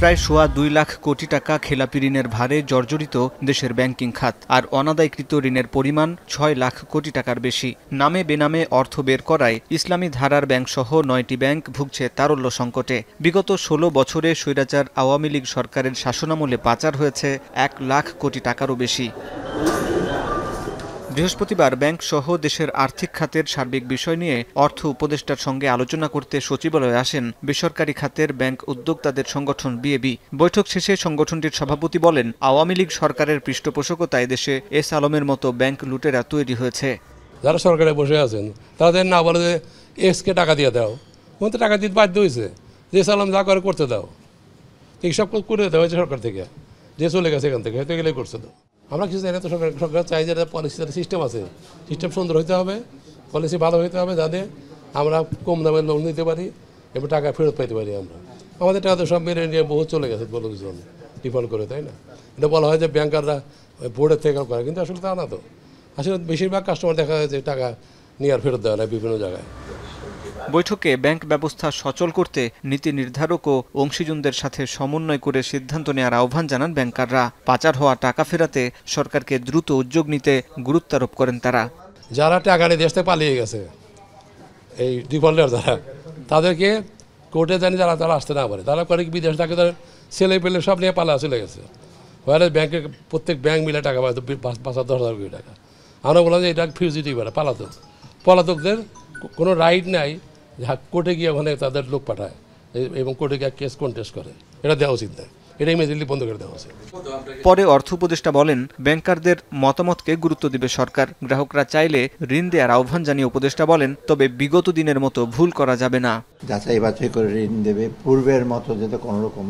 প্রায় 2.25 লাখ কোটি টাকা খেলাপি ঋণের ভারে জর্জরিত দেশের ব্যাংকিং খাত। আর অনাদায়কৃত ঋণের পরিমাণ 6 লাখ কোটি টাকার বেশি। নামে বেনামে অর্থ বের করায় ইসলামী ধারার ব্যাংকসহ 9টি ব্যাংক ভুগছে তারল্য সংকটে। বিগত 16 বছরে স্বৈরাচার আওয়ামী লীগ সরকারের শাসনামলে পাচার হয়েছে 1 লাখ কোটি টাকারও বেশি। বৃহস্পতিবার ব্যাংক সহ দেশের আর্থিক খাতের সার্বিক বিষয় নিয়ে অর্থ উপদেষ্টার সঙ্গে আলোচনা করতে সচিবালয়ে আসেন বেসরকারি খাতের ব্যাংক উদ্যোক্তাদের সংগঠন বিএবি। বৈঠক শেষে সংগঠনটির সভাপতি বলেন, আওয়ামী লীগ সরকারের পৃষ্ঠপোষকতায় দেশে এস আলমের মতো ব্যাংক লুটেরা তৈরি হয়েছে। যারা সরকারে বসে আছেন তাদের না বলে যে এসকে টাকা দিয়ে দাও, তো টাকা দিতে বাধ্য হয়েছে, যে এস আলম যা করে করতে দাও, এইসব করে দেওয়া হয়েছে সরকার থেকে, যে চলে গেছে এখান থেকে হয়তো গেলেই করছে দাও। আমরা কিছু জানি না, তো সরকার চাই যে পলিসি সিস্টেম আছে, সিস্টেম সুন্দর হতে হবে, পলিসি ভালো হতে হবে, যাতে আমরা কম দামে লোন নিতে পারি এবং টাকা ফেরত পাইতে পারি। আমাদের টাকা তো সব মেরে নিয়ে বহু চলে গেছে, বলো কিছু ডিফল্ট করে, তাই না? এটা বলা হয় যে ব্যাংকাররা বোর্ডের থেকে করে, কিন্তু আসলে তা না। তো আসলে বেশিরভাগ কাস্টমার দেখা যায় যে টাকা নিয়ে আর ফেরত দেওয়া হয় বিভিন্ন জায়গায়। বৈঠকে ব্যাংক ব্যবস্থা সচল করতে নীতি নির্ধারক ও অংশীজনদের সাথে সমন্বয় করে সিদ্ধান্ত নেওয়ার আহ্বান জানান ব্যাংকাররা। পাচার হওয়া টাকা ফেরাতে সরকারকে দ্রুত উদ্যোগ নিতে গুরুত্বারোপ করেন তারা। যারা টাকা নিয়ে দেশ থেকে পালিয়ে গেছে, এই ডিফল্টার যারা, তাদেরকে কোর্টে জানি যারা আসতে না পারে, তারা করে কি বিদেশ থাকে, তাদের ছেলে পেলে সব নিয়ে পালা চলে গেছে। ওখানে ব্যাংকে প্রত্যেক ব্যাংক মিলে টাকা পায় 5-10,000 কোটি টাকা। আমরা বললাম যে এটা ফিউজিটিভ, এটা পলাতকদের কোনো রাইট নাই কোর্টে গিয়ে ওখানে তাদের লোক পাঠায় এবং কোর্টে গিয়ে কেস কন্টেস্ট করে, এটা দেওয়া উচিত নয়, এটা ইমিডিয়েটলি বন্ধ করে দেওয়া উচিত। পরে অর্থ উপদেষ্টা বলেন, ব্যাংকারদের মতামতকে গুরুত্ব দিবে সরকার। গ্রাহকরা চাইলে ঋণ দেওয়ার আহ্বান জানিয়ে উপদেষ্টা বলেন, তবে বিগত দিনের মতো ভুল করা যাবে না। যাচাই বাছাই করে ঋণ দেবে, পূর্বের মতো যাতে কোনো রকম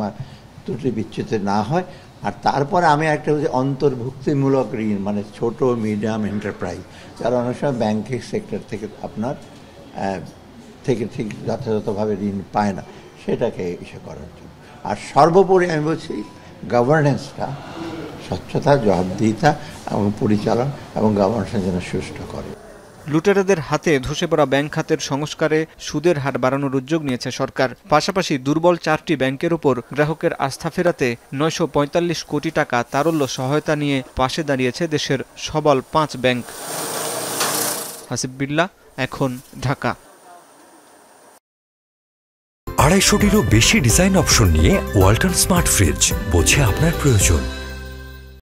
ত্রুটি বিচ্যুতি না হয়। আর তারপরে আমি একটা অন্তর্ভুক্তিমূলক ঋণ, মানে ছোট মিডিয়াম এন্টারপ্রাইজ, যারা অনেক সময় ব্যাংকিং সেক্টর থেকে আপনার ঠিক যথাযথভাবে ঋণ পায় না, সেটাকে ইসে করার জন্য। আর সর্বোপরি আমি বলছি, গভর্নেন্সটা, স্বচ্ছতা, জবাবদিহিতা এবং পরিচালন এবং গভর্নেন্সের জন্য সুষ্ঠু করে। লুটেরাদের হাতে ধসে পড়া ব্যাংক খাতের সংস্কারে সুদের হার বাড়ানোর উদ্যোগ নিয়েছে সরকার। পাশাপাশি দুর্বল 4টি ব্যাংকের উপর গ্রাহকের আস্থা ফেরাতে 945 কোটি টাকা তারল্য সহায়তা নিয়ে পাশে দাঁড়িয়েছে দেশের সবল 5 ব্যাংক। হাসিব বিল্লাহ, এখন, ঢাকা। 250টিরও বেশি ডিজাইন অপশন নিয়ে ওয়ালটন স্মার্ট ফ্রিজ, বোঝে আপনার প্রয়োজন।